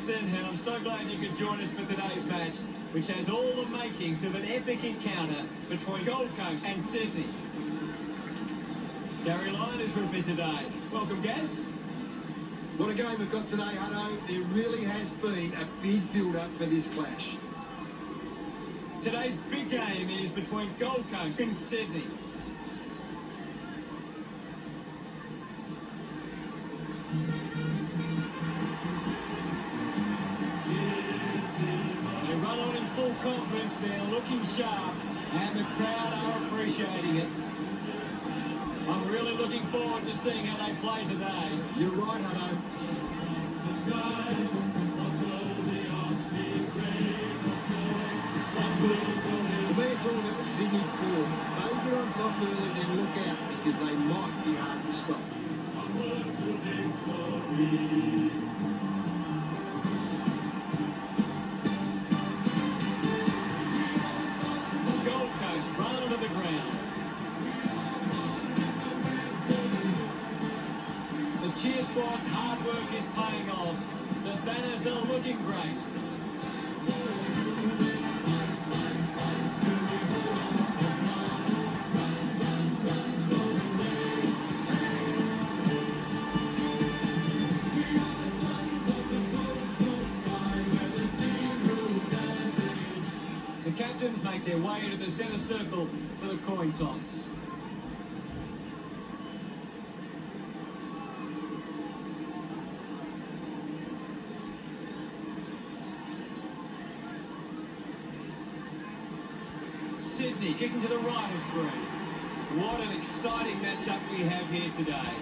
Watson, and I'm so glad you could join us for today's match, which has all the makings of an epic encounter between Gold Coast and Sydney. Gary Lyon is with me today. Welcome, Gaz. What a game we've got today, Hutto. There really has been a big build-up for this clash. Today's big game is between Gold Coast and Sydney. They run on in full confidence, they're looking sharp, and the crowd are appreciating it. I'm really looking forward to seeing how they play today. You're right, Hutto. The man's all about the Sydney forwards. They get on top early, then look out, because they might be hard to stop. Gold Coast run onto the ground. The cheer squad's hard work is paying off. The banners are looking great. The captains make their way into the centre circle for the coin toss. Sydney kicking to the right of screen. What an exciting matchup we have here today.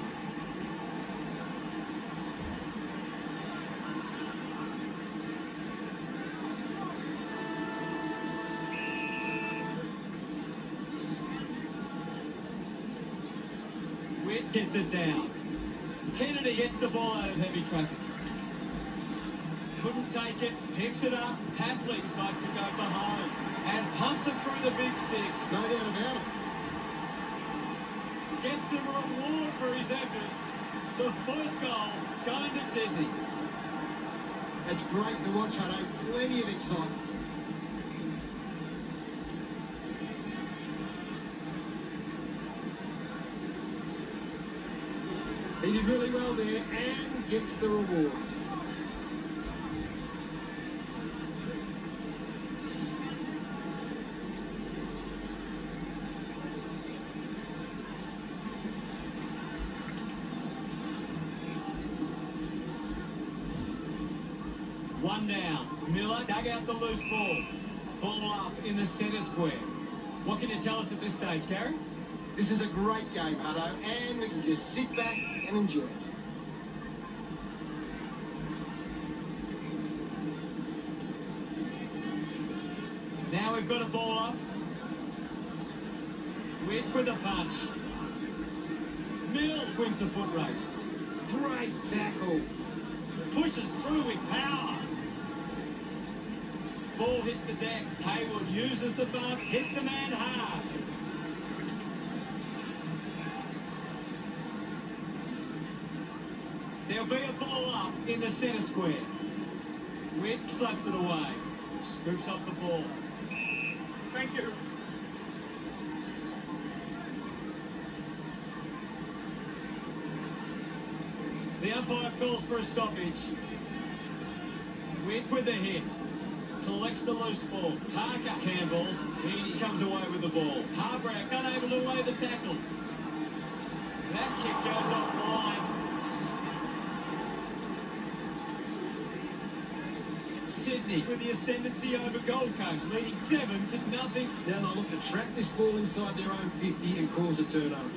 Witt gets it down. Kennedy gets the ball out of heavy traffic. Couldn't take it, picks it up. Tapley decides to go for home and pumps it through the big sticks. No doubt about it. Gets some reward for his efforts. The first goal going to Sydney. It's great to watch, Hutto. Plenty of excitement. He did really well there and gets the reward. One down. Miller dug out the loose ball. Ball up in the centre square. What can you tell us at this stage, Gary? This is a great game, Hutto, and we can just sit back and enjoy it. Now we've got a ball up. Witt for the punch. Mills wins the foot race. Great tackle. Pushes through with power. Ball hits the deck. Hayward uses the bump. Hit the man hard. There'll be a ball up in the centre square. Witt slaps it away. Scoops up the ball. Thank you. The umpire calls for a stoppage. Witt with the hit. Collects the loose ball. Parker Campbell's. He comes away with the ball. Harbrack unable to lay the tackle. That kick goes offline. Sydney with the ascendancy over Gold Coast, leading 7-0. Now they'll look to trap this ball inside their own 50 and cause a turnover.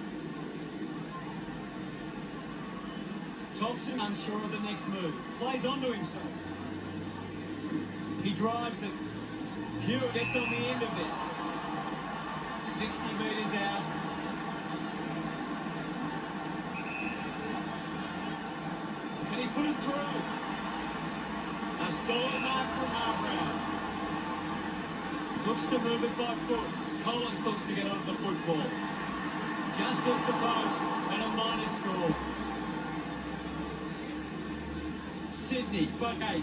Thompson unsure of the next move. Plays onto himself. He drives it. Hewitt gets on the end of this. 60 metres out. Can he put it through? A solid mark from Harbrack. Looks to move it by foot. Collins looks to get onto the football. Just as the post and a minus score. Sydney, but 8.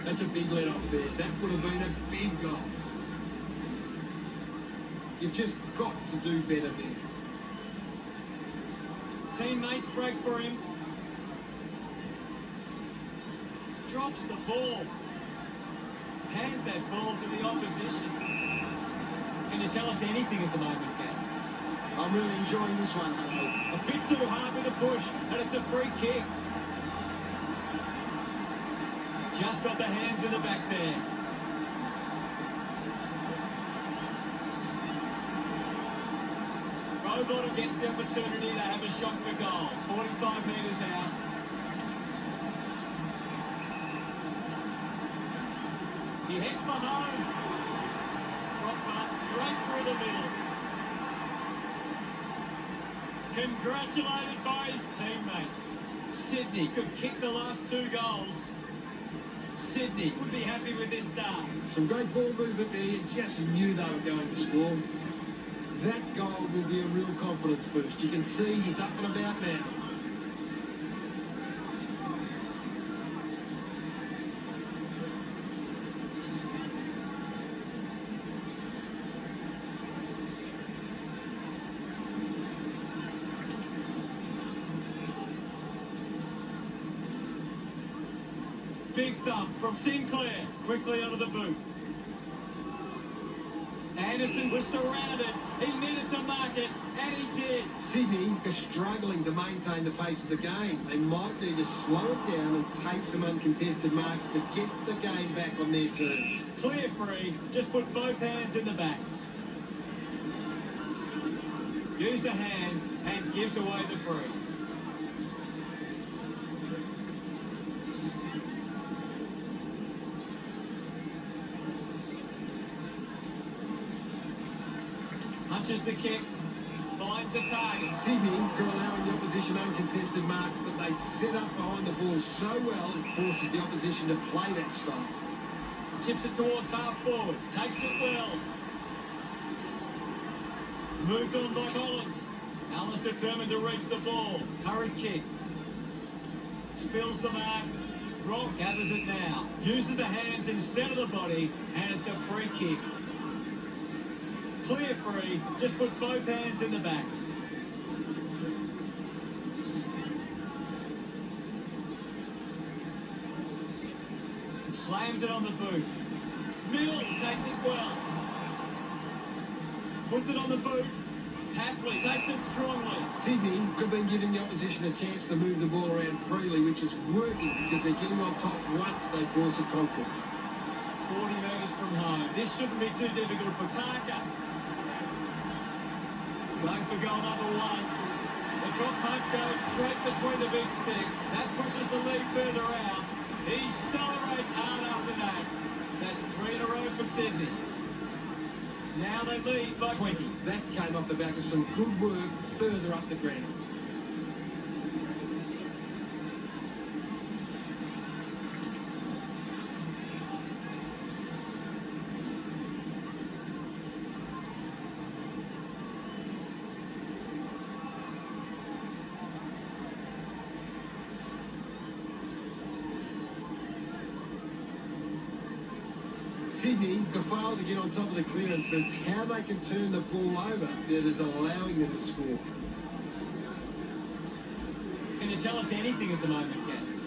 That's a big let off there. That would have been a big goal. You just got to do better there. Teammates break for him. Drops the ball. Hands that ball to the opposition. Can you tell us anything at the moment, Gaz? I'm really enjoying this one, Hutto. A bit too hard with a push, and it's a free kick. Just got the hands in the back there. Robottle gets the opportunity to have a shot for goal. 45 metres out. He heads for home. Drop pass straight through the middle. Congratulated by his teammates. Sydney could kick the last 2 goals. Sydney would be happy with this start. Some great ball movement there. You just knew they were going to score. That goal will be a real confidence boost. You can see he's up and about now. Big thump from Sinclair, quickly out of the boot. Anderson was surrounded. He needed to mark it, and he did. Sydney are struggling to maintain the pace of the game. They might need to slow it down and take some uncontested marks to get the game back on their terms. Clear free, just put both hands in the back. Use the hands and gives away the free. Punches the kick, finds a target. Sydney are allowing the opposition uncontested marks, but they set up behind the ball so well it forces the opposition to play that style. Chips it towards half forward, takes it well. Moved on by Collins. Alice determined to reach the ball. Hurried kick. Spills the mark. Rock gathers it now. Uses the hands instead of the body, and it's a free kick. Clear free, just put both hands in the back. Slams it on the boot. Mills takes it well. Puts it on the boot. Tapley takes it strongly. Sydney have been giving the opposition a chance to move the ball around freely, which is working because they're getting on top once they force a contest. 40 metres from home. This shouldn't be too difficult for Parker. Going for goal number 1. The drop punt goes straight between the big sticks. That pushes the lead further out. He celebrates hard after that. That's 3 in a row for Sydney. Now they lead by 20. That came off the back of some good work further up the ground. Sydney have failed to get on top of the clearance, but it's how they can turn the ball over that is allowing them to score. Can you tell us anything at the moment, Gaz?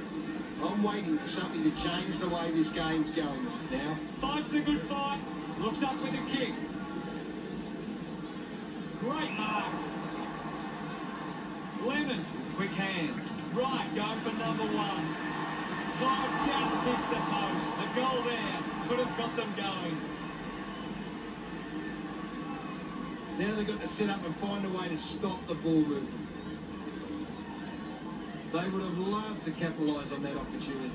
I'm waiting for something to change the way this game's going right now. Fights the good fight. Looks up with a kick. Great mark. Lemons with quick hands. Right, going for number 1. Oh, just hits the post. The goal there could have got them going. Now they've got to set up and find a way to stop the ball movement. They would have loved to capitalise on that opportunity.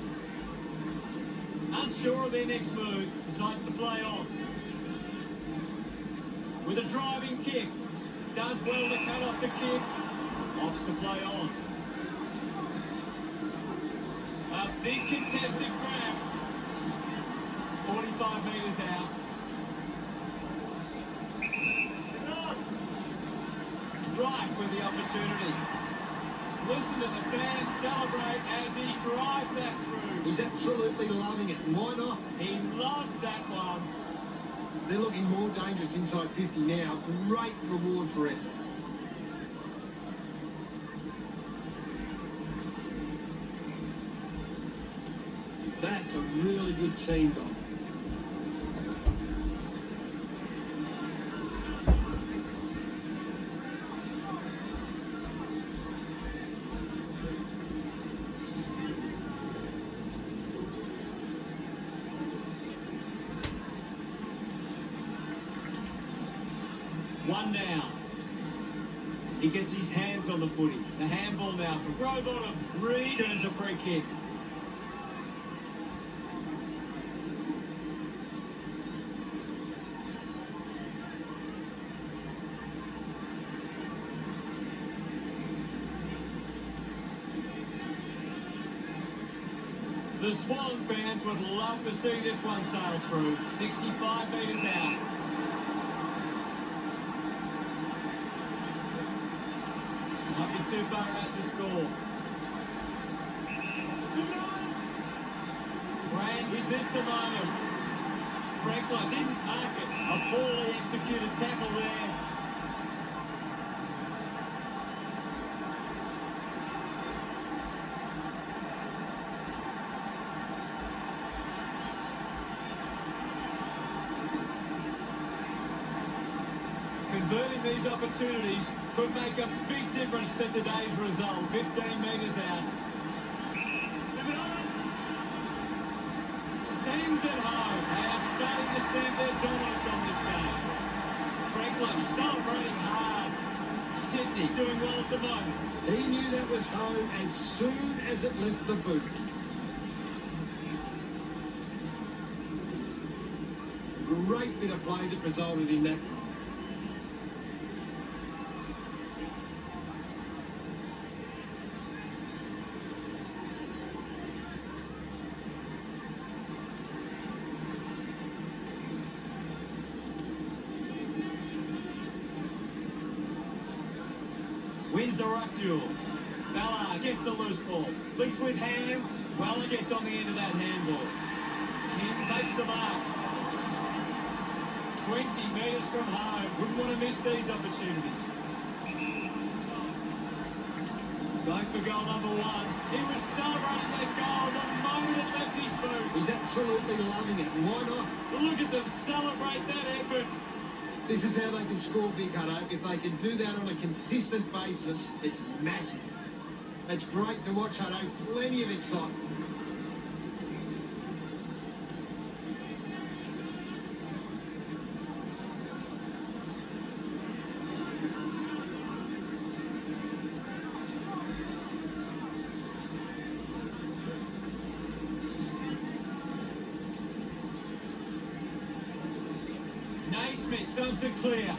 Unsure of their next move, decides to play on. With a driving kick. Does well to cut off the kick. Opts to play on. A big contested grab. 45 metres out. Right with the opportunity. Listen to the fans celebrate as he drives that through. He's absolutely loving it. Why not? He loved that one. They're looking more dangerous inside 50 now. Great reward for effort. That's a really good team goal. One down. He gets his hands on the footy. The handball now from Robottom. Reed earns a free kick. The Swans fans would love to see this one sail through. 65 metres out. Might be too far out to score. Brand, is this the moment? Franklin didn't mark it. A poorly executed tackle there. Converting these opportunities could make a big difference to today's result. 15 metres out. Sends it home. They are starting to stamp their dominance on this game. Franklin celebrating hard. Sydney doing well at the moment. He knew that was home as soon as it left the boot. Great bit of play that resulted in that goal. Wins the ruck duel. Ballard gets the loose ball. Links with hands. Weller gets on the end of that handball. King takes the mark. 20 metres from home. Wouldn't want to miss these opportunities. Going for goal number one. He was celebrating that goal the moment it left his boot. He's absolutely loving it. Why not? Look at them celebrate that effort. This is how they can score big, Hutto. If they can do that on a consistent basis, it's massive. It's great to watch, Hutto. Plenty of excitement. Naismith dumps it clear.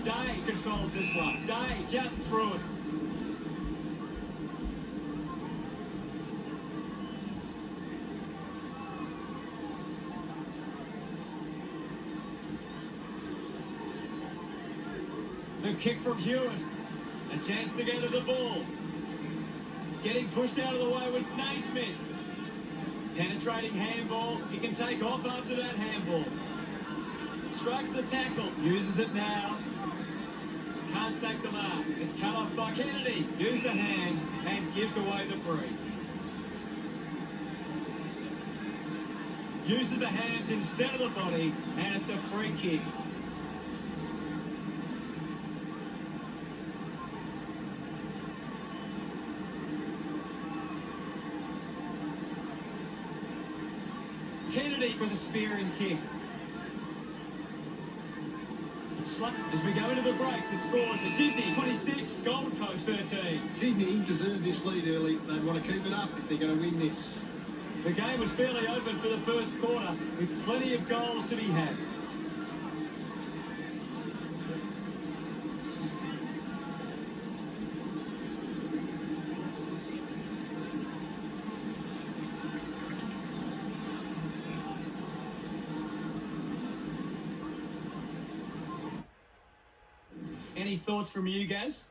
Day controls this one. Day just through it. The kick from Hewitt. A chance to gather the ball. Getting pushed out of the way was Naismith. Penetrating handball. He can take off after that handball. Strikes the tackle. Uses it now. Can't take the mark. It's cut off by Kennedy. Uses the hands and gives away the free. Uses the hands instead of the body, and it's a free kick. Kennedy with a spearing kick. As we go into the break, the scores are Sydney 26, Gold Coast 13. Sydney deserved this lead early. They'd want to keep it up if they're going to win this. The game was fairly open for the first quarter, with plenty of goals to be had. Any thoughts from you guys?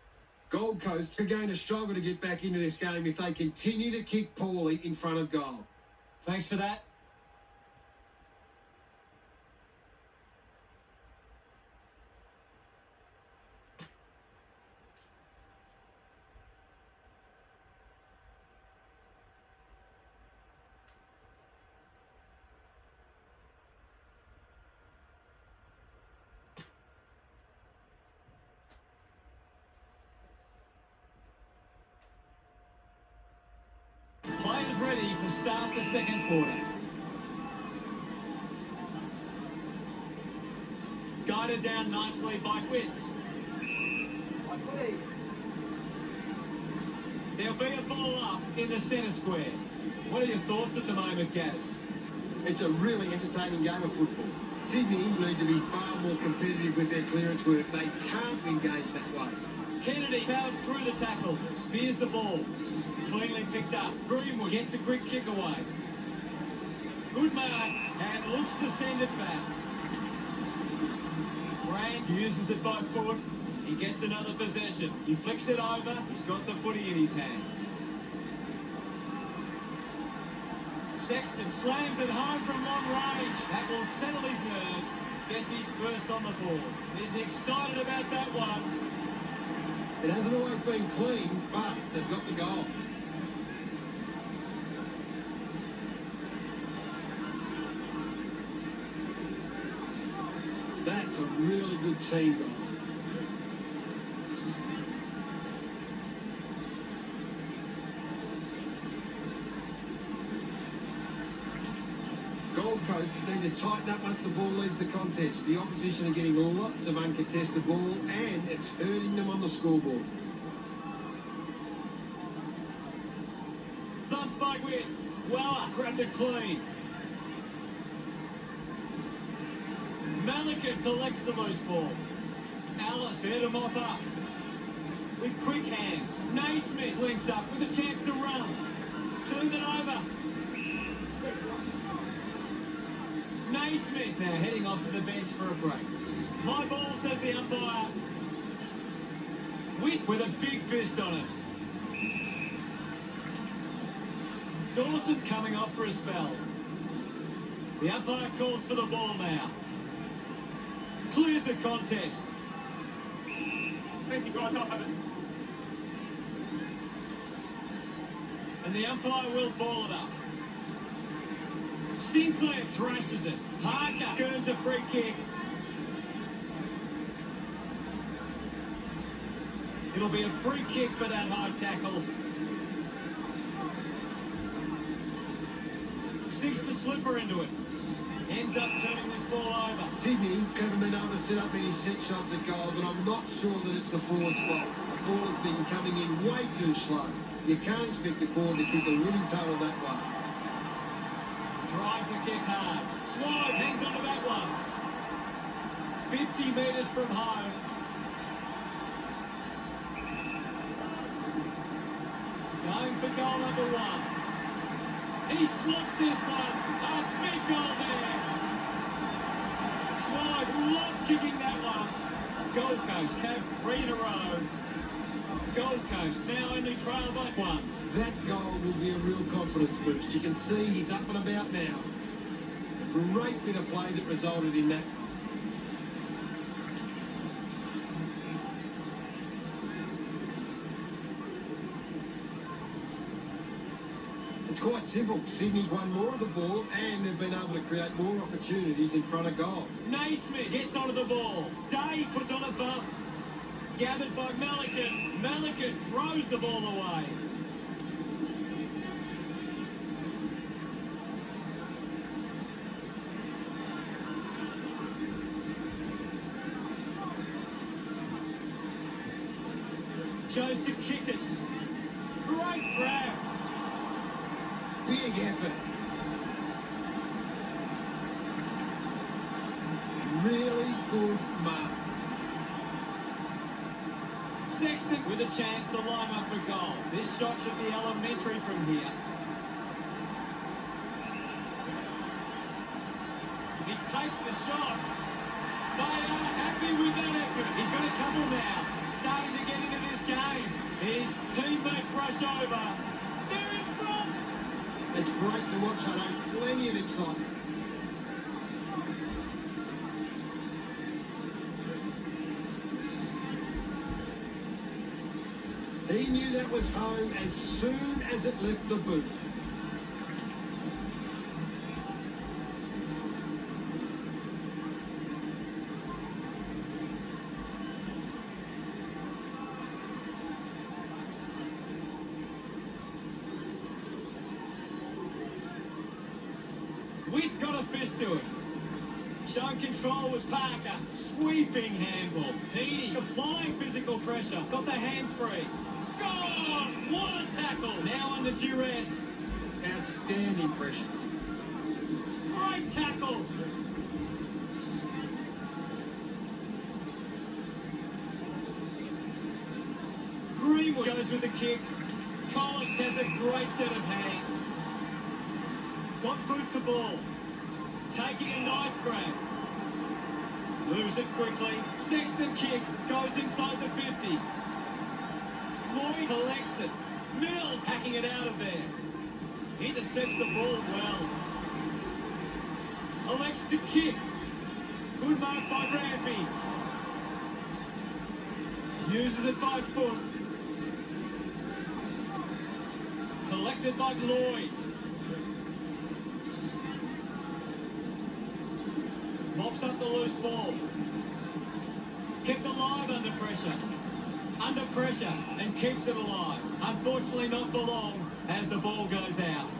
Gold Coast are going to struggle to get back into this game if they continue to kick poorly in front of goal. Thanks for that. Players ready to start the second quarter. Guided down nicely by Witts. There'll be a ball up in the centre square. What are your thoughts at the moment, Gaz? It's a really entertaining game of football. Sydney need to be far more competitive with their clearance work. They can't win games that way. Kennedy powers through the tackle, spears the ball. Cleanly picked up. Greenwood gets a quick kick away. Good mark and looks to send it back. Brand uses it by foot. He gets another possession. He flicks it over. He's got the footy in his hands. Sexton slams it home from long range. That will settle his nerves. Gets his first on the board. He's excited about that one. It hasn't always been clean, but they've got the goal. That's a really good team goal. Gold Coast need to tighten up once the ball leaves the contest. The opposition are getting lots of uncontested ball and it's hurting them on the scoreboard. Thumped by Witts. Weller grabbed it clean. Malikan collects the loose ball. Alice there to mop up. With quick hands, Naismith links up with a chance to run. Turned it over. Naismith now heading off to the bench for a break. My ball, says the umpire. Witt with a big fist on it. Dawson coming off for a spell. The umpire calls for the ball now. Clears the contest. Thank you guys, I'll have it. And the umpire will ball it up. Sinclair thrashes it. Parker earns a free kick. It'll be a free kick for that high tackle. Sinks the slipper into it. Ends up turning this ball over. Sydney haven't been able to set up any set shots at goal, but I'm not sure that it's the forward's fault. The ball has been coming in way too slow. You can't expect your forward to kick a winning total that way. Drives the kick hard. Swans hangs onto that one. 50 metres from home. Going for goal number one. He slots this one. A big goal there. Swans love kicking that one. Gold Coast have 3 in a row. Gold Coast now only trail by 1. That goal will be a real confidence boost. You can see he's up and about now. A great bit of play that resulted in that. It's quite simple. Sydney won more of the ball and they've been able to create more opportunities in front of goal. Naismith gets onto the ball. Day puts on a bump. Gathered by Malikan. Malikan throws the ball away. Chose to kick it. Great grab. Big effort. Really good mark. Sexton with a chance to line up for goal. This shot should be elementary from here. He takes the shot. They are happy with that effort. He's got a couple now. starting to get into this game. His teammates rush over. They're in front. It's great to watch, Hutto. Plenty of excitement. He knew that was home as soon as it left the boot. Witt's got a fist to it. Showing control was Parker. Sweeping handball. Heaney applying physical pressure. Got the hands free. Gone! What a tackle! Now under duress. Outstanding pressure. Great tackle. Greenwood goes with the kick. Collins has a great set of hands. Got boot to ball. Taking a nice grab. Moves it quickly. Sexton kick. Goes inside the 50. Lloyd collects it. Mills hacking it out of there. Intercepts the ball well. Elects to kick. Good mark by Rampy. Uses it by foot. Collected by Lloyd. Mops up the loose ball. Kept alive under pressure. Under pressure and keeps it alive. Unfortunately not for long as the ball goes out.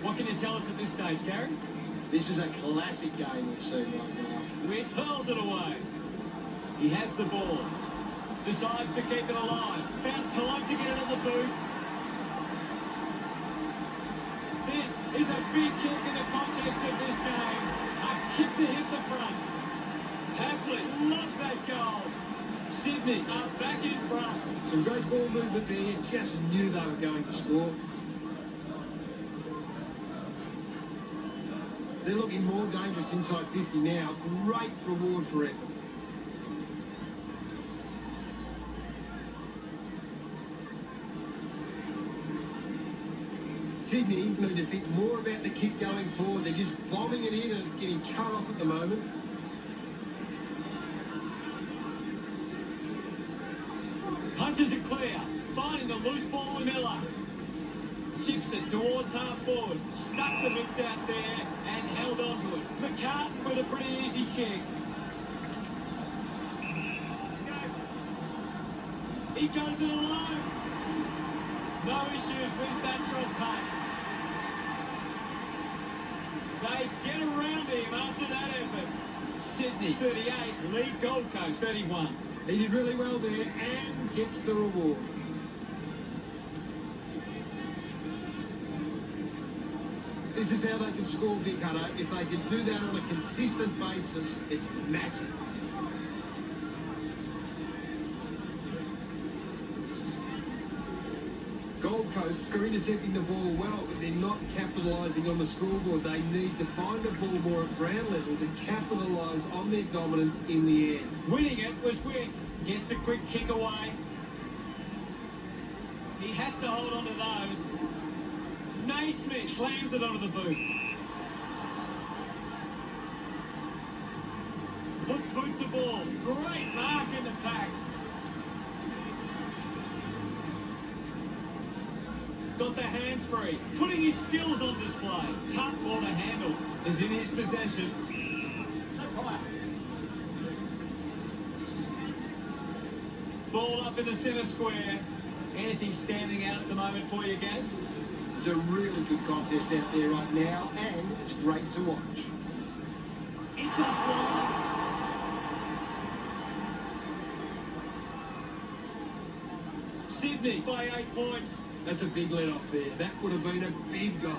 What can you tell us at this stage, Gary? This is a classic game we're seeing right now. Witt hurls it away. He has the ball. Decides to keep it alive. Found time to get it in the boot. This is a big kick in the context of this game. A kick to hit the front. Hapley loves that goal. Sydney are back in front. Some great ball movement there. Just knew they were going to score. They're looking more dangerous inside 50 now. Great reward for effort. Sydney need to think more about the kick going forward. They're just bombing it in and it's getting cut off at the moment. Punches it clear. Finding the loose ball was Miller. Chips it towards half forward. Stuck the mitts out there and held on to it. McCartan with a pretty easy kick. He goes it alone. No issues with that drop punt. They get around him after that effort. Sydney 38, lead Gold Coast 31. He did really well there and gets the reward. This is how they can score, Big Hutto. If they can do that on a consistent basis, it's massive. Gold Coast are intercepting the ball well, but they're not capitalising on the scoreboard. They need to find the ball more at ground level to capitalise on their dominance in the air. Winning it was Witts. Gets a quick kick away. He has to hold on to those. Naismith slams it onto the boot. Puts boot to ball. Great mark in the pack. Got the hands free. Putting his skills on display. Tough ball to handle. Is in his possession. Ball up in the centre square. Anything standing out at the moment for you, Gaz? It's a really good contest out there right now, and it's great to watch. It's a fly. Sydney by 8 points. That's a big let off there. That would have been a big goal.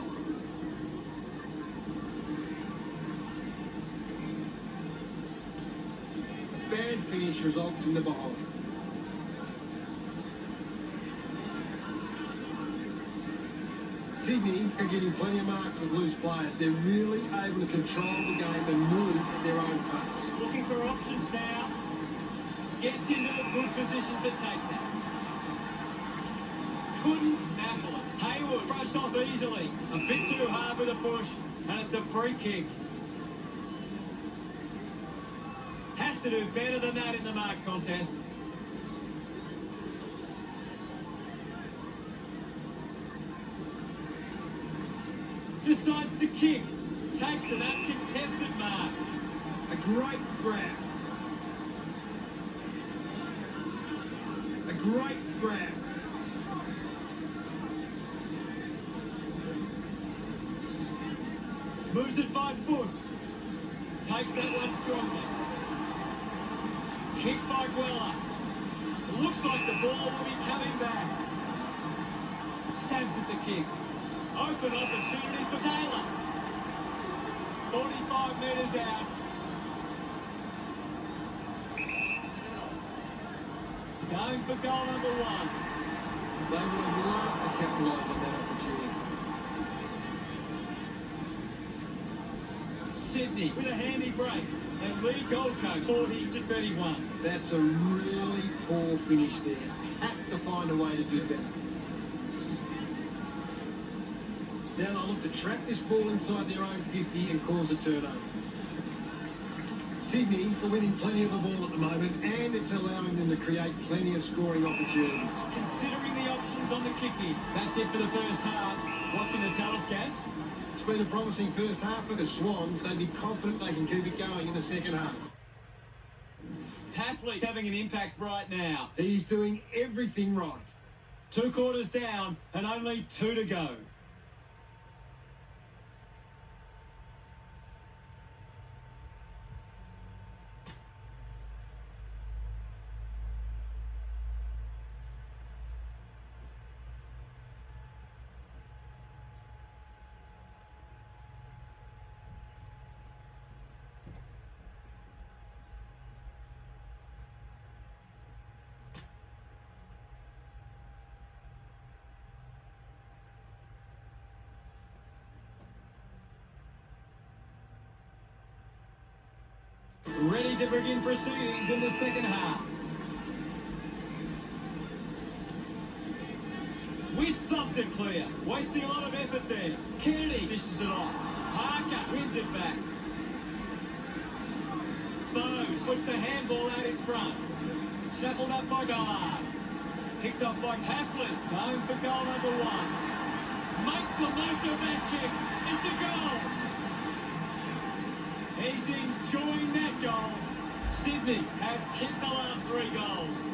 A bad finish results in the behind. Sydney are getting plenty of marks with loose players. They're really able to control the game and move at their own pace. Looking for options now. Gets into a good position to take that. Couldn't snaffle it. Hayward brushed off easily. A bit too hard with a push, and it's a free kick. Has to do better than that in the mark contest. Decides to kick. Takes an uncontested mark. A great grab. A great grab. Moves it by foot. Takes that one strongly. Kick by Gweller. Looks like the ball will be coming back. Stabs at the kick. Open opportunity for Taylor. 45 metres out. Going for goal number one. They would have loved to capitalise on that opportunity. Sydney with a handy break. And lead Gold Coast 40-31. That's a really poor finish there. Had to find a way to do better. Now they'll look to trap this ball inside their own 50 and cause a turnover. Sydney are winning plenty of the ball at the moment, and it's allowing them to create plenty of scoring opportunities. Considering the options on the kicking. That's it for the first half. What can you tell us, Gas? It's been a promising first half for the Swans. They'd be confident they can keep it going in the second half. Tapley having an impact right now. He's doing everything right. 2 quarters down and only 2 to go. Ready to begin proceedings in the second half. Witt thumped it clear, wasting a lot of effort there. Kennedy dishes it off. Parker wins it back. Bowes puts the handball out in front. Shuffled up by Gallard. Picked up by Tapley. Going for goal number one. Makes the most of that kick. It's a goal. He's enjoying that goal. Sydney have kicked the last 3 goals.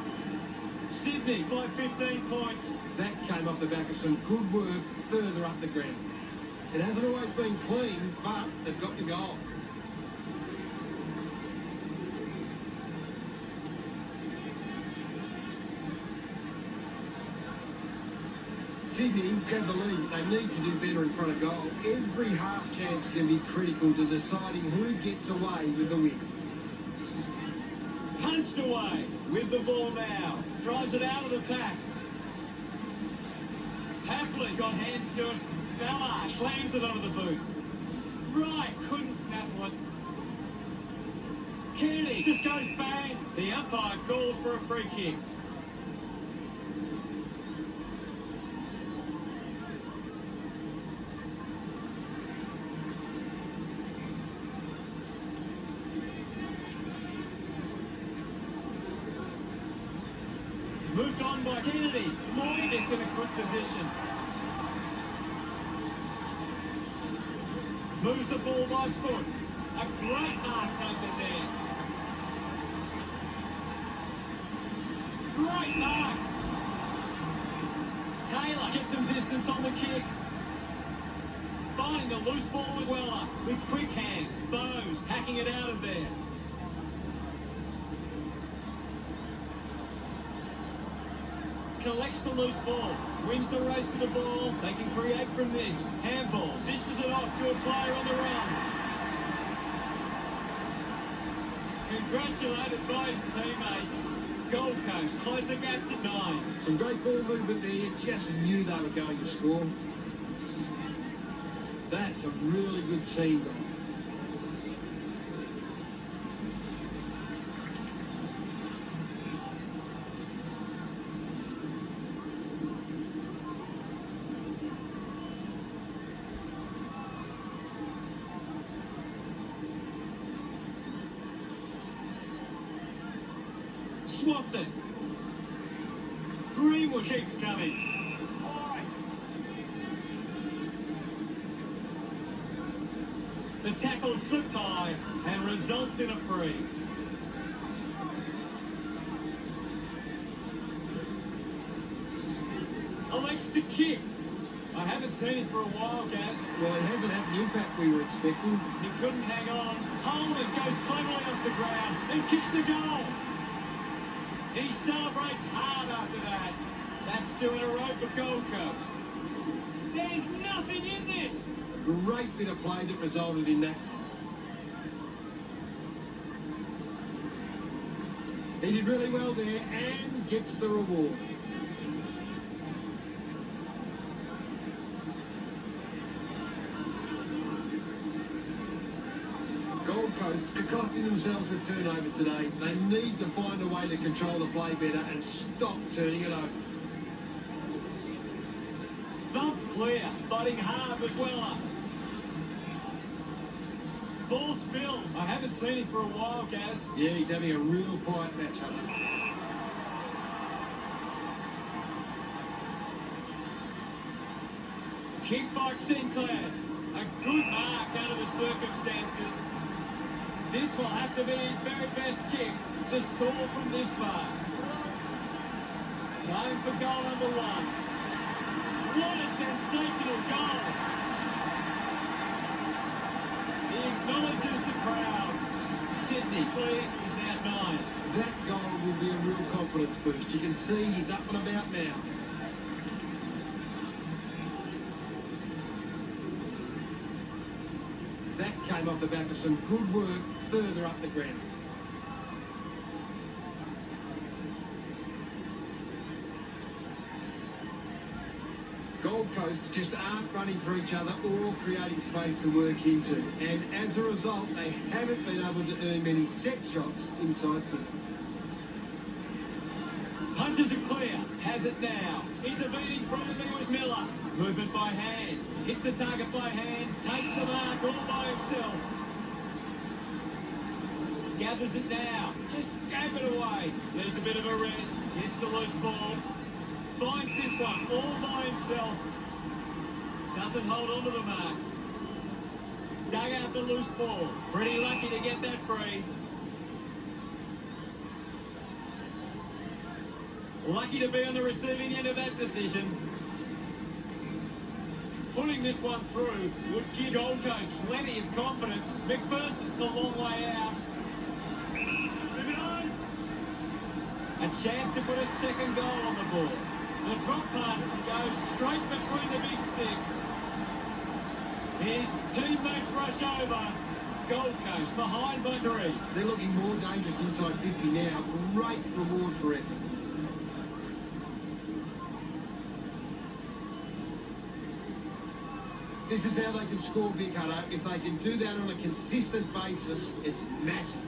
Sydney by 15 points. That came off the back of some good work further up the ground. It hasn't always been clean, but they've got the goal. Sydney have the lead. They need to do better in front of goal. Every half chance can be critical to deciding who gets away with the win. Punched away with the ball now. Drives it out of the pack. Tapley got hands to it. Ballard slams it over the boot. Right, couldn't snaffle it. Kennedy just goes bang. The umpire calls for a free kick. Moved on by Kennedy. Lloyd gets in a good position. Moves the ball by foot. A great mark taken there. Great mark. Taylor gets some distance on the kick. Finding the loose ball as well with quick hands. Bowes hacking it out of there. Collects the loose ball, wins the race to the ball. They can create from this. Handball, dishes it off to a player on the run. Congratulated by his teammates. Gold Coast close the gap to 9. Some great ball movement there. Just knew they were going to score. a really good team goal. Swanson. Greenwood keeps coming. The tackle slipped high and results in a free. Elects to kick. I haven't seen him for a while, Gaz. Well, he hasn't had the impact we were expecting. He couldn't hang on. Holman goes cleverly off the ground and kicks the goal. He celebrates hard after that. That's 2 in a row for Gold Coast. There's nothing in this. A great bit of play that resulted in that. He did really well there and gets the reward. Gold Coast are costing themselves with turnover today. They need to find a way to control the play better and stop turning it over. Thump clear, fighting hard as well. Ball spills. I haven't seen him for a while, Gaz. Yeah, he's having a real quiet match, Hunter. Kick by Sinclair. A good mark under the circumstances. This will have to be his very best kick to score from this far. Going for goal number 1. What a sensational goal. He acknowledges the crowd. Sydney Clee is now 9. That goal will be a real confidence boost. You can see he's up and about now. That came off the back of some good work further up the ground. Gold Coast just aren't running for each other or creating space to work into. And as a result, they haven't been able to earn many set shots inside field. Punches it clear. Has it now. Intervening probably was Miller. Movement by hand. Hits the target by hand. Takes the mark all by himself. Gathers it now. Just gave it away. Needs a bit of a rest. Gets the loose ball. Finds this one all by himself. Doesn't hold on to the mark. Dug out the loose ball. Pretty lucky to get that free. Lucky to be on the receiving end of that decision. Putting this one through would give Gold Coast plenty of confidence. McPherson a long way out. Moving on. A chance to put a second goal on the board. The drop punt goes straight between the big sticks. His teammates rush over. Gold Coast behind by 3. They're looking more dangerous inside 50 now. Great reward for effort. This is how they can score big, Hunter. If they can do that on a consistent basis, it's massive.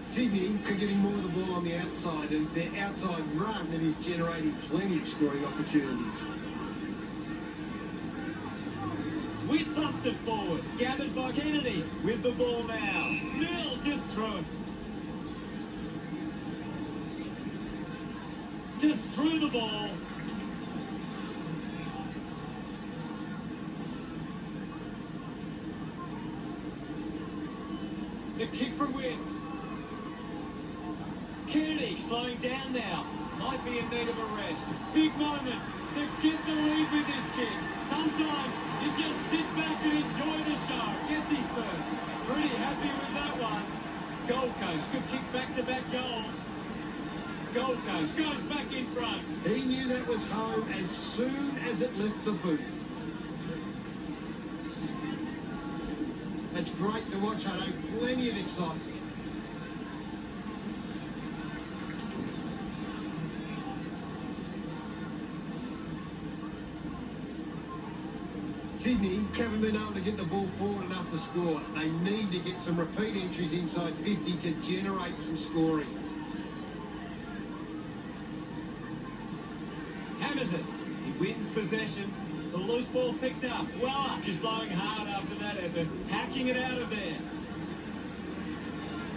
Sydney are getting more of the ball on the outside, and it's their outside run that is generating plenty of scoring opportunities. Witt thumps it forward. Gathered by Kennedy with the ball now. Mills just threw it. Just threw the ball. The kick from Witts. Kennedy slowing down now. Might be in need of a rest. Big moment to get the lead with this kick. Sometimes you just sit back and enjoy the show. Gets his first. Pretty happy with that one. Gold Coast could kick back-to-back goals. Gold Coast goes back in front. He knew that was home as soon as it left the boot. It's great to watch, Hunter. Plenty of excitement. Sydney haven't been able to get the ball forward enough to score. They need to get some repeat entries inside 50 to generate some scoring. Hammers it. He wins possession. The loose ball picked up. Weller is blowing hard after that effort, hacking it out of there.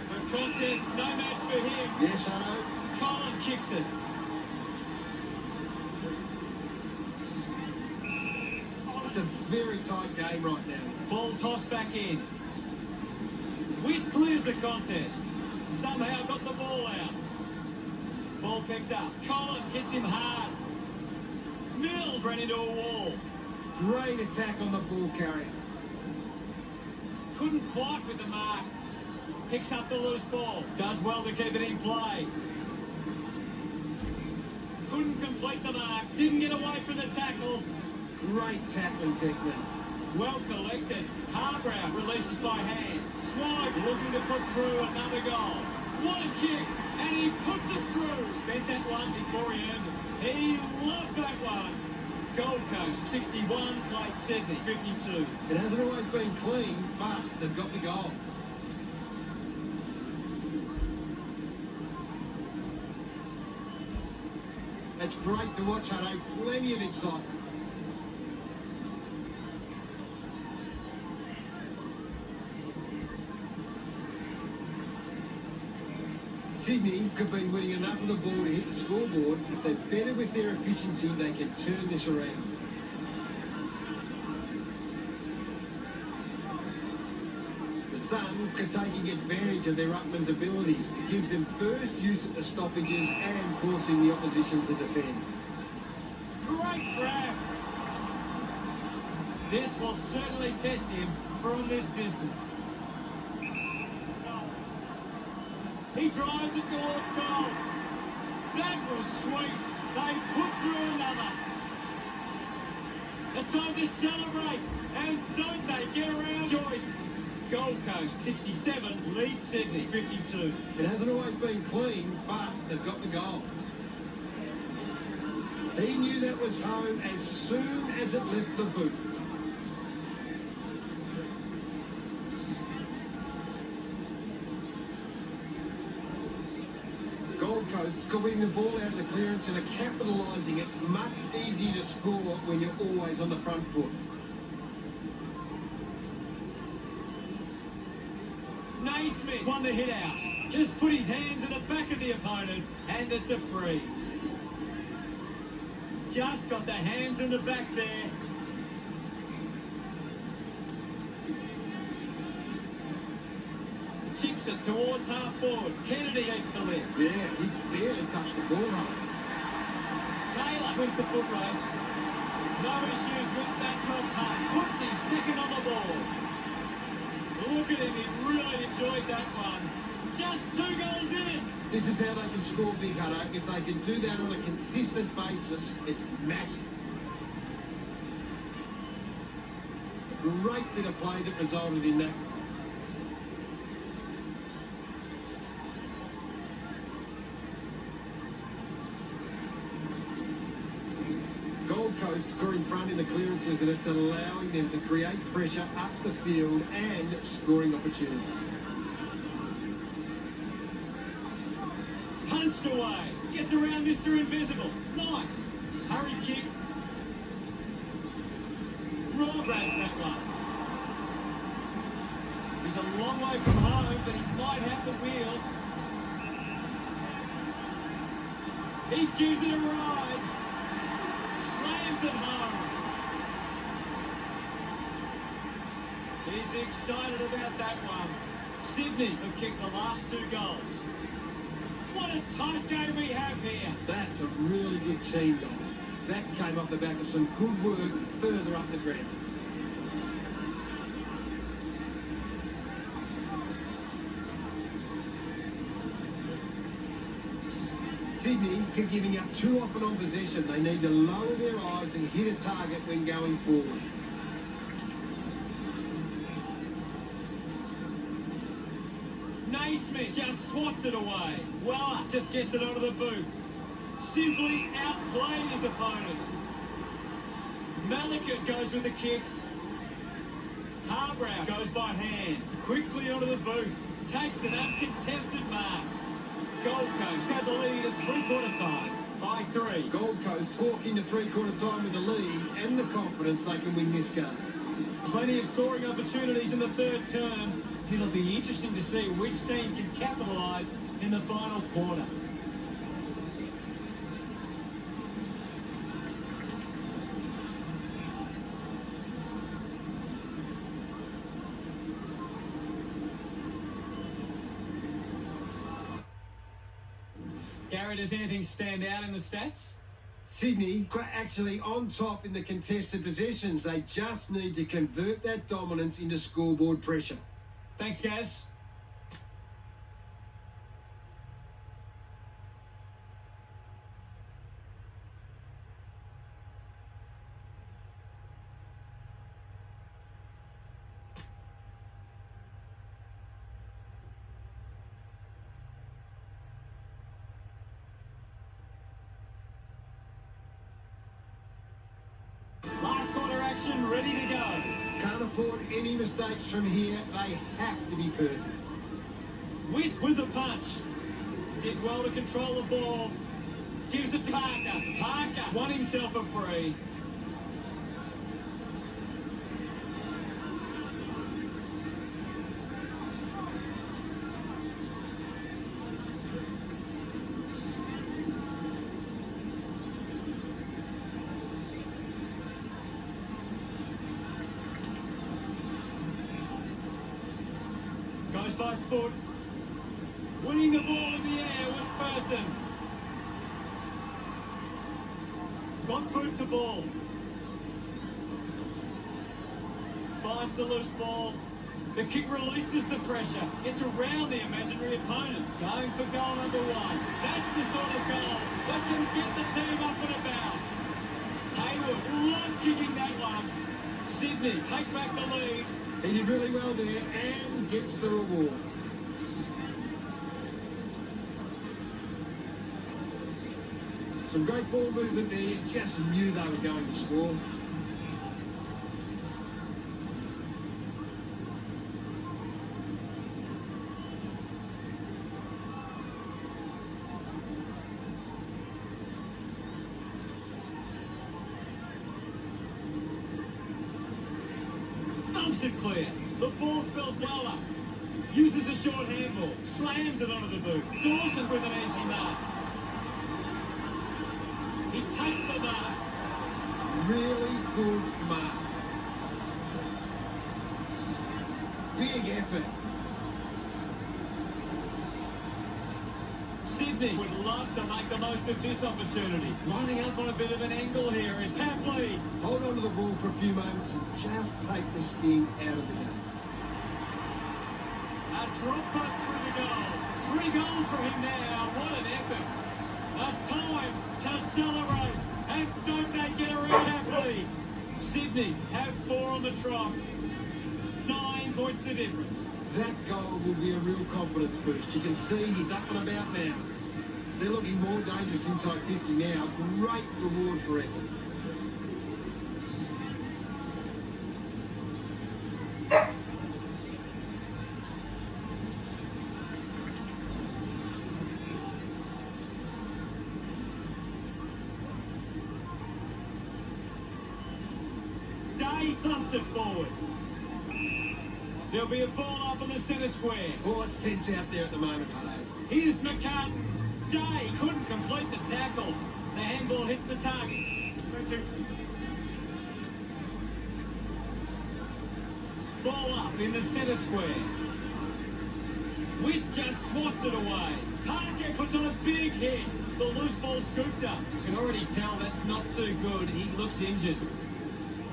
The contest, no match for him. Yes, I know. Colin kicks it. It's a very tight game right now. Ball tossed back in. Witts clears the contest. Somehow got the ball out. Ball picked up. Collins hits him hard. Mills ran into a wall. Great attack on the ball carrier. Couldn't quite with the mark. Picks up the loose ball. Does well to keep it in play. Couldn't complete the mark. Didn't get away from the tackle. Great tackling technique. Well collected. Harbrow releases by hand. Swans looking to put through another goal. What a kick! And he puts it through. Spent that one before he earned it. He loved that one. Gold Coast 61, played Sydney 52. It hasn't always been clean, but they've got the goal. It's great to watch, Hutto. Plenty of excitement. Sydney could be winning enough of the ball to hit the scoreboard. If they're better with their efficiency, they can turn this around. The Swans are taking advantage of their ruckman's ability. It gives them first use at the stoppages and forcing the opposition to defend. Great grab. This will certainly test him from this distance. He drives it towards goal. That was sweet. They put through another. A time to celebrate. And don't they get around Joyce. Gold Coast 67, lead Sydney 52. It hasn't always been clean, but they've got the goal. He knew that was home as soon as it left the boot. Gold Coast are winning the ball out of the clearance and are capitalising. It's much easier to score when you're always on the front foot. Naismith won the hit out. Just put his hands in the back of the opponent, and it's a free. Just got the hands in the back there. Chips it towards half forward. Kennedy heads to left. Yeah, he's barely touched the ball. Taylor wins the foot race. No issues with that top half. Puts his second on the ball. Look at him, he really enjoyed that one. Just 2 goals in it. This is how they can score big, Hutto. If they can do that on a consistent basis, it's massive. A great bit of play that resulted in that. Gold Coast are in front in the clearances, and it's allowing them to create pressure up the field and scoring opportunities. Punched away. Gets around Mr. Invisible. Nice. Hurry kick. Raw grabs that one. He's a long way from home, but he might have the wheels. He gives it a ride. Slams it home. He's excited about that one. Sydney have kicked the last 2 goals. What a tight game we have here. That's a really good team goal. That came off the back of some good work further up the ground. Sydney are giving up too often on possession. They need to lower their eyes and hit a target when going forward. Naismith just swats it away. Weller just gets it onto the boot. Simply outplayed his opponent. Malika goes with the kick. Harbrow goes by hand, quickly onto the boot, takes an uncontested mark. Gold Coast had the lead at three-quarter time by 3. Gold Coast talking to three-quarter time with the lead and the confidence they can win this game. Plenty of scoring opportunities in the third term. It'll be interesting to see which team can capitalise in the final quarter. Gary, does anything stand out in the stats? Sydney actually on top in the contested possessions. They just need to convert that dominance into scoreboard pressure. Thanks, Gaz. Last quarter action, ready to go. Can't afford any mistakes from here. They have to be perfect. Witt with the punch. Did well to control the ball. Gives it to Parker. Parker won himself a free. Goes by foot. Winning the ball in the air was Ferguson. Got boot to ball. Finds the loose ball. The kick releases the pressure. Gets around the imaginary opponent. Going for goal number 1. That's the sort of goal that can get the team up and about. Hayward, love kicking that one. Sydney take back the lead. He did really well there and gets the reward. Some great ball movement there. You just knew they were going to score. Thumps it clear. The ball spells well up. Uses a short handball. Slams it onto the boot. Dawson with an easy mark. He takes the mark. Really good mark. Big effort. Sydney would love to make the most of this opportunity. Lining up on a bit of an angle here is Cattery. Hold on to the ball for a few moments and just take the sting out of the game. A drop putt through the goals. 3 goals for him now. What an effort. A time to celebrate. And don't they get a recap lead? Sydney have 4 on the trot. 9 points the difference. That goal will be a real confidence boost. You can see he's up and about now. They're looking more dangerous inside 50 now. Great reward for effort. Day thumps it forward. There'll be a ball up in the centre square. Oh, it's tense out there at the moment, Hutto. Here's McCartan. Day couldn't complete the tackle. The handball hits the target. Ball up in the centre square. Witt just swats it away. Parker puts on a big hit. The loose ball scooped up. You can already tell that's not too good. He looks injured.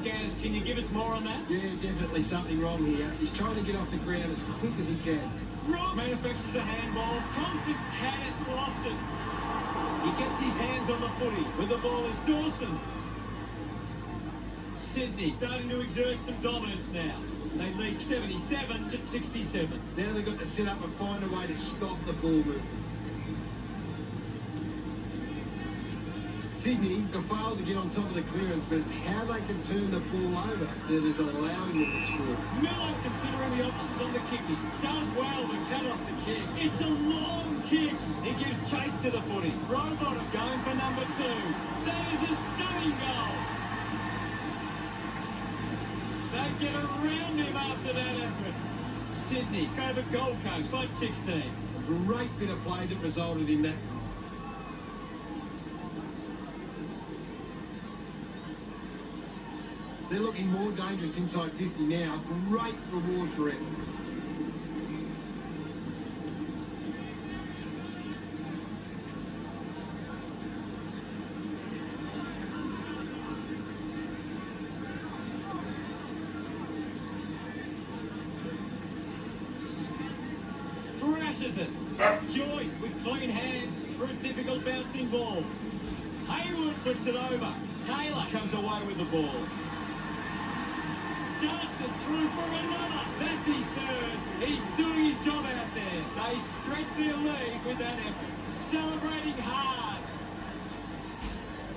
Gaz, can you give us more on that? Yeah, definitely something wrong here. He's trying to get off the ground as quick as he can. Rock manufactures a handball. Thompson had it, lost it. He gets his hands on the footy. With the ball is Dawson. Sydney starting to exert some dominance now. They lead 77 to 67. Now they've got to set up and find a way to stop the ball movement. Sydney have failed to get on top of the clearance, but it's how they can turn the ball over that is allowing them to score. Miller, considering the options on the kicking, does well to cut off the kick. It's a long kick. He gives chase to the footy. Rowbottom going for number 2. That is a stunning goal. They get around him after that effort. Sydney over Gold Coast by 16. A great bit of play that resulted in that goal. They're looking more dangerous inside 50 now. Great reward for effort. Thrashes it. Joyce with clean hands for a difficult bouncing ball. Hayward flicks it over. Taylor comes away with the ball. Darts it through for another. That's his 3rd. He's doing his job out there. They stretch their lead with that effort. Celebrating hard.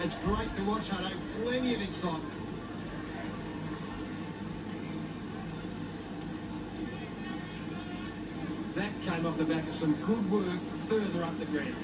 It's great to watch, Hutto. Plenty of excitement. That came off the back of some good work further up the ground.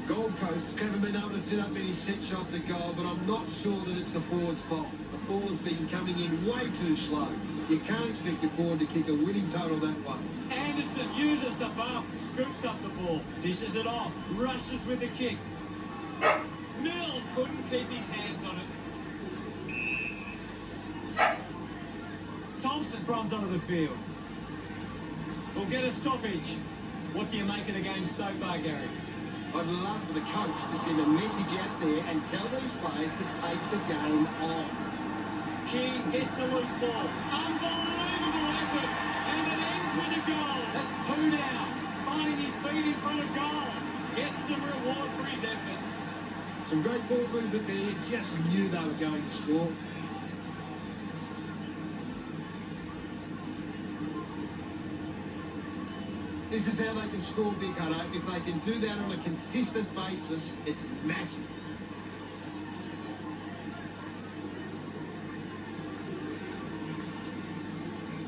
Gold Coast haven't been able to set up many set shots at goal, but I'm not sure that it's the forward's fault. The ball has been coming in way too slow. You can't expect your forward to kick a winning total that way. Anderson uses the bump, scoops up the ball, dishes it off, rushes with the kick. Mills couldn't keep his hands on it. Thompson runs onto the field. We'll get a stoppage. What do you make of the game so far, Gary? I'd love for the coach to send a message out there and tell these players to take the game on. King gets the loose ball. Unbelievable effort. And it ends with a goal. That's 2 now. Finding his feet in front of goals. Gets some reward for his efforts. Some great ball movement there. You just knew they were going to score. This is how they can score big, Hutto. If they can do that on a consistent basis, it's massive.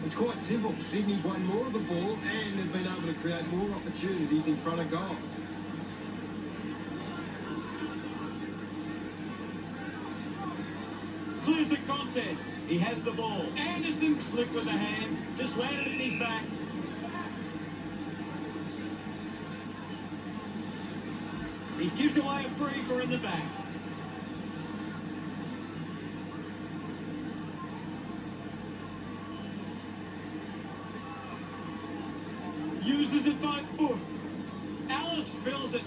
It's quite simple. Sydney's won more of the ball and have been able to create more opportunities in front of goal. Clears the contest. He has the ball. Anderson slick with the hands. Just landed in his back. He gives away a free for in the back. Uses it by foot. Alice fills it.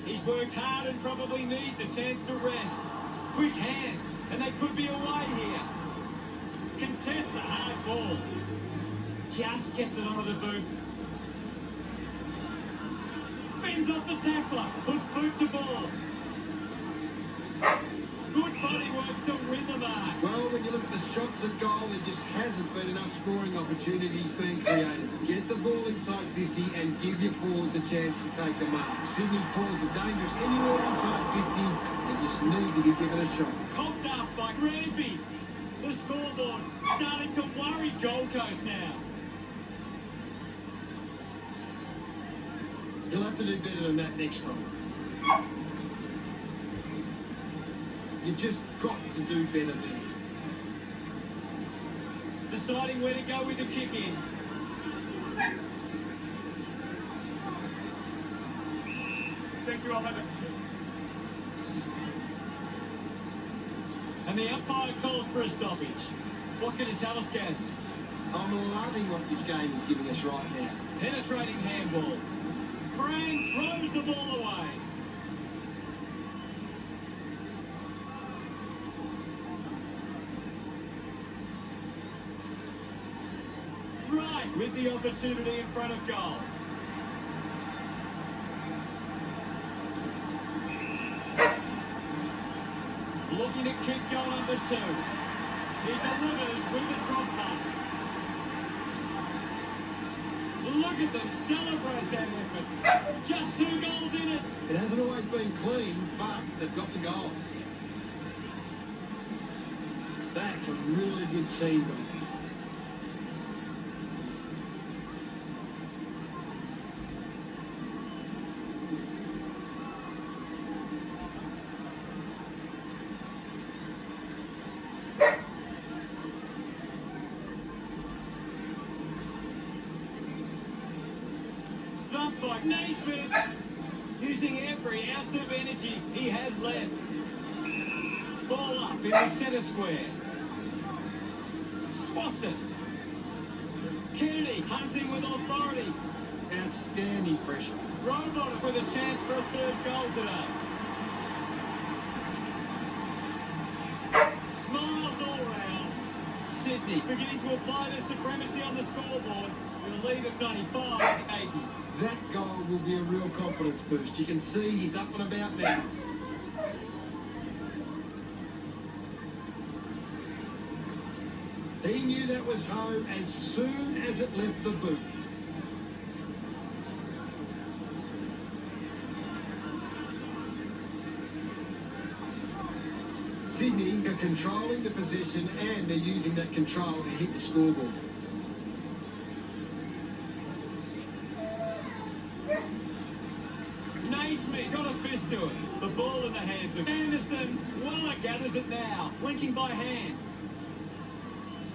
He's worked hard and probably needs a chance to rest. Quick hands, and they could be away here. Contest the hard ball. Just gets it onto the boot. Fends off the tackler. Puts boot to ball. Good body work to win the mark. Well, when you look at the shots at goal, there just hasn't been enough scoring opportunities being created. Get the ball inside 50 and give your forwards a chance to take a mark. Sydney forwards are dangerous anywhere inside 50. They just need to be given a shot. Coughed up by Rampy. The scoreboard starting to worry Gold Coast now. You'll have to do better than that next time. You just got to do better there. Deciding where to go with the kick in. Thank you, I'll have it. And the umpire calls for a stoppage. What can you tell us, Gaz? I'm loving what this game is giving us right now. Penetrating handball. Brand throws the ball away. Right, with the opportunity in front of goal. Looking to kick goal number 2. He delivers with the drop punt. Look at them celebrate that effort. Just 2 goals in it. It hasn't always been clean, but they've got the goal. That's a really good team goal. Thumped by Naismith, using every ounce of energy he has left. Ball up in the centre square. Spots it. Kennedy hunting with authority. Outstanding pressure. Robot with a chance for a 3rd goal today. Smiles all round. Sydney beginning to apply their supremacy on the scoreboard with a lead of 95-80. That goal will be a real confidence boost. You can see he's up and about now. He knew that was home as soon as it left the boot. Sydney are controlling the possession and they're using that control to hit the scoreboard. Naismith got a fist to it. The ball in the hands of Anderson. Waller gathers it now, linking by hand.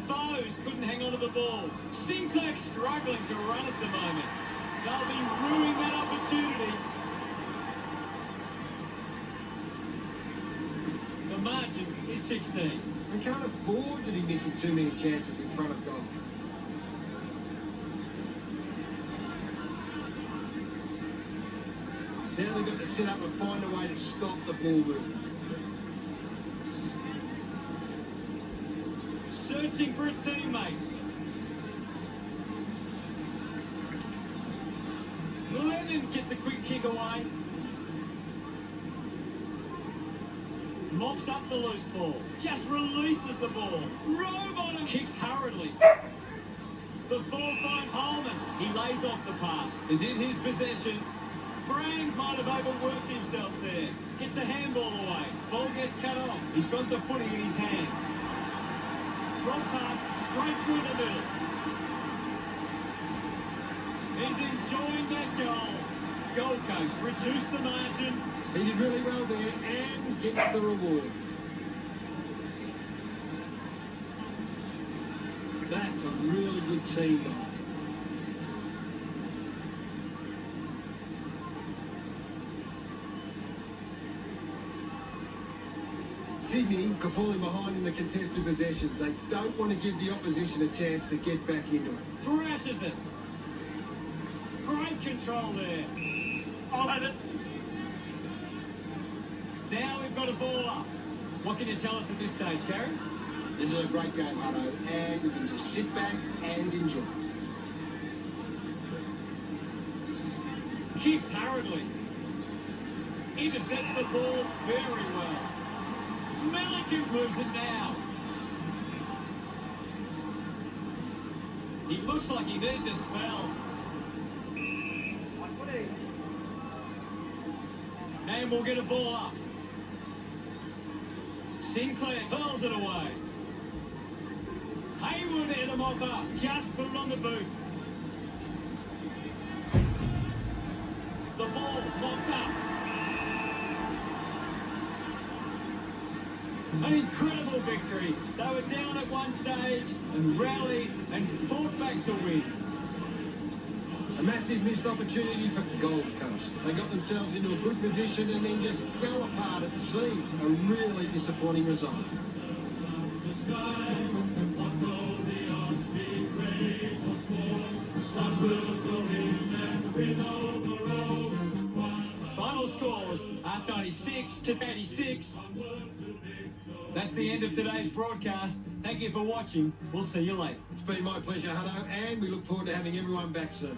Bowes couldn't hang on to the ball. Sinclair struggling to run at the moment. They'll be ruining that opportunity. The margin is 16. They can't afford to be missing too many chances in front of goal. Now they've got to set up and find a way to stop the ball movement. Searching for a teammate. Lennon gets a quick kick away. Mops up the loose ball. Just releases the ball. Robot kicks hurriedly. The ball finds Holman. He lays off the pass. Is in his possession. Frank might have overworked himself there. Gets a handball away. Ball gets cut off. He's got the footy in his hands. Drop punt straight through the middle. He's enjoying that goal. Gold Coast reduced the margin. He did really well there and gets the reward. That's a really good team goal. Sydney are falling behind in the contested possessions. They don't want to give the opposition a chance to get back into it. Thrashes it. Great control there. I'll have it. Now we've got a ball up. What can you tell us at this stage, Gary? This is a great game, Hutto, and we can just sit back and enjoy it. Kicks hurriedly. Intercepts the ball very well. Metricon moves it now. He looks like he needs a spell. And we'll get a ball up. Sinclair hurls it away. Haywood hit him off up. Just put it on the boot. The ball mopped up. An incredible victory. They were down at one stage and rallied and fought back to win. A massive missed opportunity for Gold Coast. They got themselves into a good position and then just fell apart at the seams. A really disappointing result. Final scores are 96-86. That's the end of today's broadcast. Thank you for watching. We'll see you later. It's been my pleasure, Hutto, and we look forward to having everyone back soon.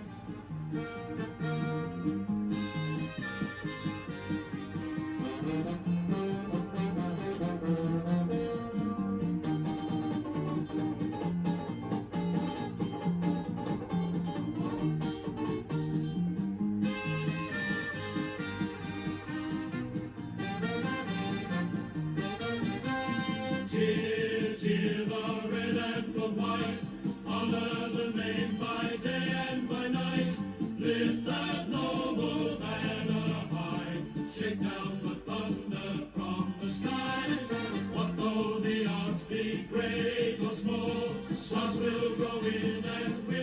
Swans will go in and win.